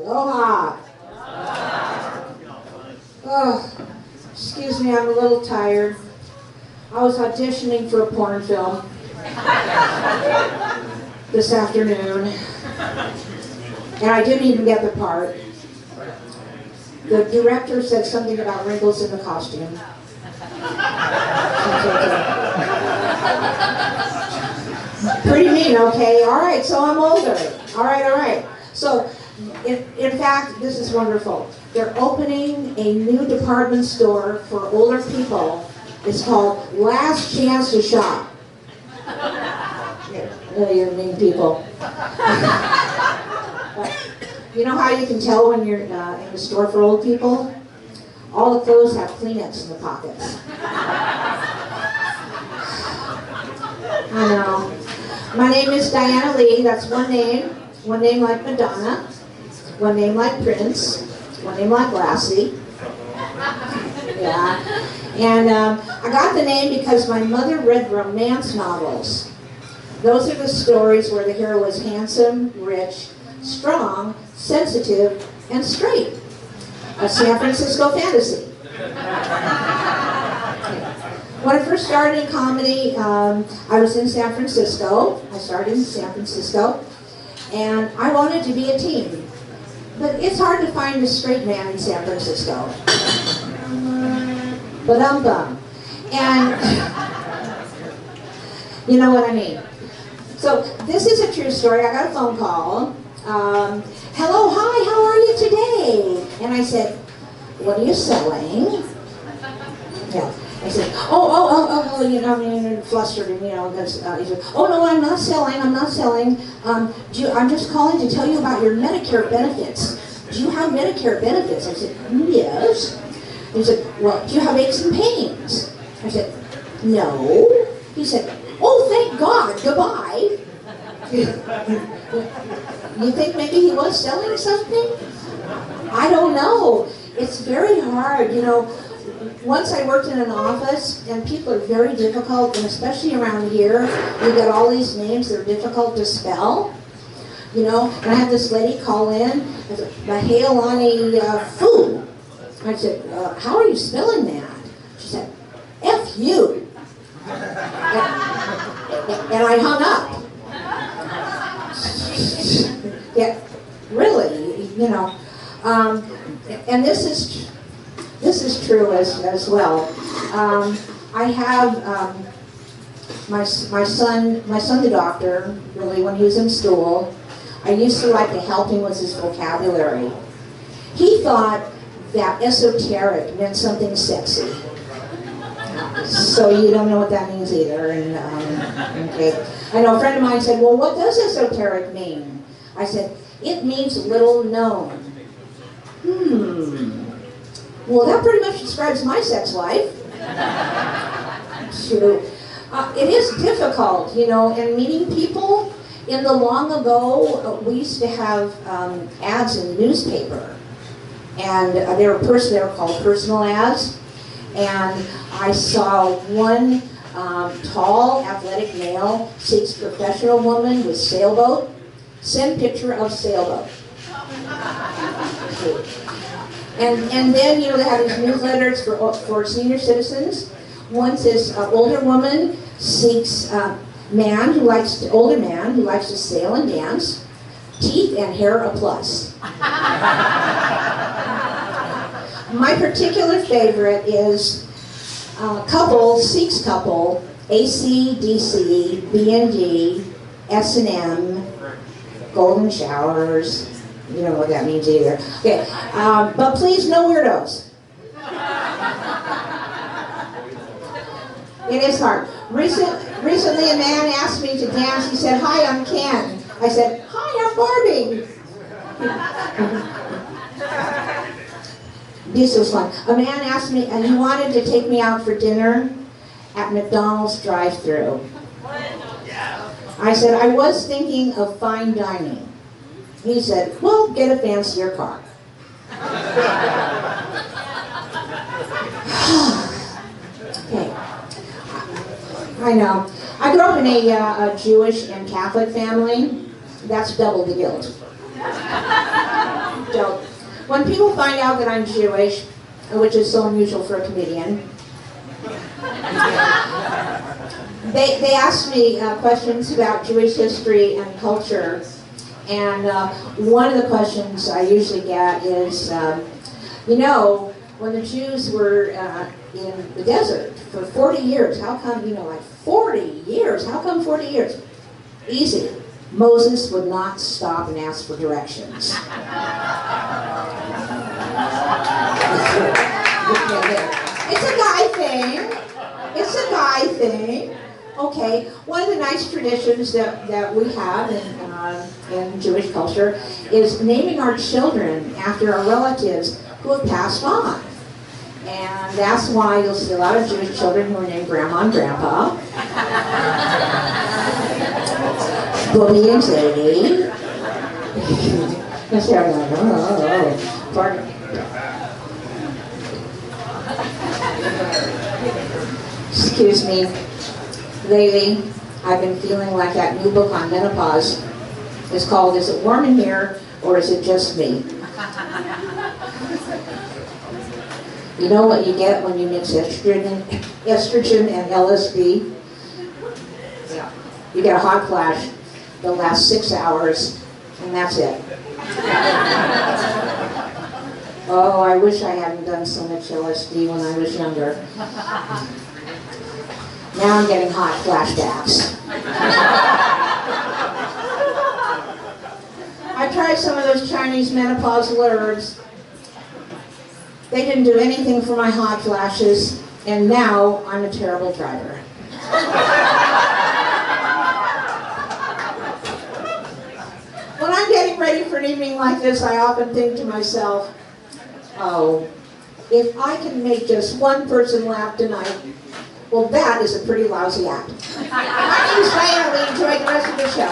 Aloha. Oh, excuse me, I'm a little tired. I was auditioning for a porn film this afternoon, and I didn't even get the part. The director said something about wrinkles in the costume. Pretty mean, okay? All right, so I'm older. All right. So, in fact, this is wonderful. They're opening a new department store for older people. It's called Last Chance to Shop. Oh, you're mean people. You know how you can tell when you're in the store for old people? All the clothes have Kleenex in the pockets. I know. My name is Diana Lee. That's one name. One name like Madonna. One name like Prince. One name like Lassie. Yeah. And I got the name because my mother read romance novels. Those are the stories where the hero was handsome, rich, strong, sensitive, and straight. A San Francisco fantasy. When I first started in comedy, I was in San Francisco. I started in San Francisco, and I wanted to be a teen. But it's hard to find a straight man in San Francisco. Ba-dum-bum. And you know what I mean. So this is a true story. I got a phone call. Hello, hi, how are you today? And I said, what are you selling? Yeah. I said, oh, you know, I'm flustered, and you know, because he said, oh no, I'm not selling. I'm just calling to tell you about your Medicare benefits. Do you have Medicare benefits? I said, yes. He said, well, do you have aches and pains? I said, no. He said, oh, thank God, goodbye. You think maybe he was selling something? I don't know. It's very hard, you know. Once I worked in an office, and people are very difficult, and especially around here, you get all these names that are difficult to spell. You know, and I had this lady call in, I said, Mahalani Fu. I said, how are you spelling that? She said, F-U. And I hung up. Yeah, really, you know. And this is true as well. I have my son, the doctor, really, when he was in school, I used to like to help him with his vocabulary. He thought that esoteric meant something sexy. So you don't know what that means either. And okay. I know a friend of mine said, well, what does esoteric mean? I said, it means little known. Well, that pretty much describes my sex life. True. It is difficult, you know, and meeting people. In the long ago, we used to have ads in the newspaper. And they were called personal ads. And I saw one tall, athletic male seeks professional woman with sailboat. Send picture of sailboat. And then, you know, they have these newsletters for senior citizens. One says, older woman seeks older man who likes to sail and dance. Teeth and hair a plus. My particular favorite is couple seeks couple, AC/DC, B&D, S&M, golden showers. You don't know what that means either. Okay, but please, no weirdos. It is hard. Recently, a man asked me to dance. He said, "Hi, I'm Ken." I said, "Hi, I'm Barbie." This was fun. A man asked me, and he wanted to take me out for dinner at McDonald's drive-thru. I said, I was thinking of fine dining. He said, well, get a fancier car. Okay. I know. I grew up in a Jewish and Catholic family. That's double the guilt. joke. When people find out that I'm Jewish, which is so unusual for a comedian, they ask me questions about Jewish history and culture. And one of the questions I usually get is, when the Jews were in the desert for 40 years, how come, like 40 years, how come 40 years? Easy. Moses would not stop and ask for directions. It's a guy thing. It's a guy thing. Okay, one of the nice traditions that we have in Jewish culture is naming our children after our relatives who have passed on. And that's why you'll see a lot of Jewish children who are named Grandma and Grandpa. Bobby and Sadie. Pardon. Excuse me. Lately, I've been feeling like that new book on menopause is called, Is It Warm in Here or Is It Just Me? You know what you get when you mix estrogen and LSD? Yeah. You get a hot flash that lasts 6 hours, and that's it. Oh, I wish I hadn't done so much LSD when I was younger. Now I'm getting hot flashbacks. I tried some of those Chinese menopausal herbs. They didn't do anything for my hot flashes, and now I'm a terrible driver. When I'm getting ready for an evening like this, I often think to myself, oh, if I can make just one person laugh tonight, well, that is a pretty lousy act. My name is Diana. We enjoy the rest of the show.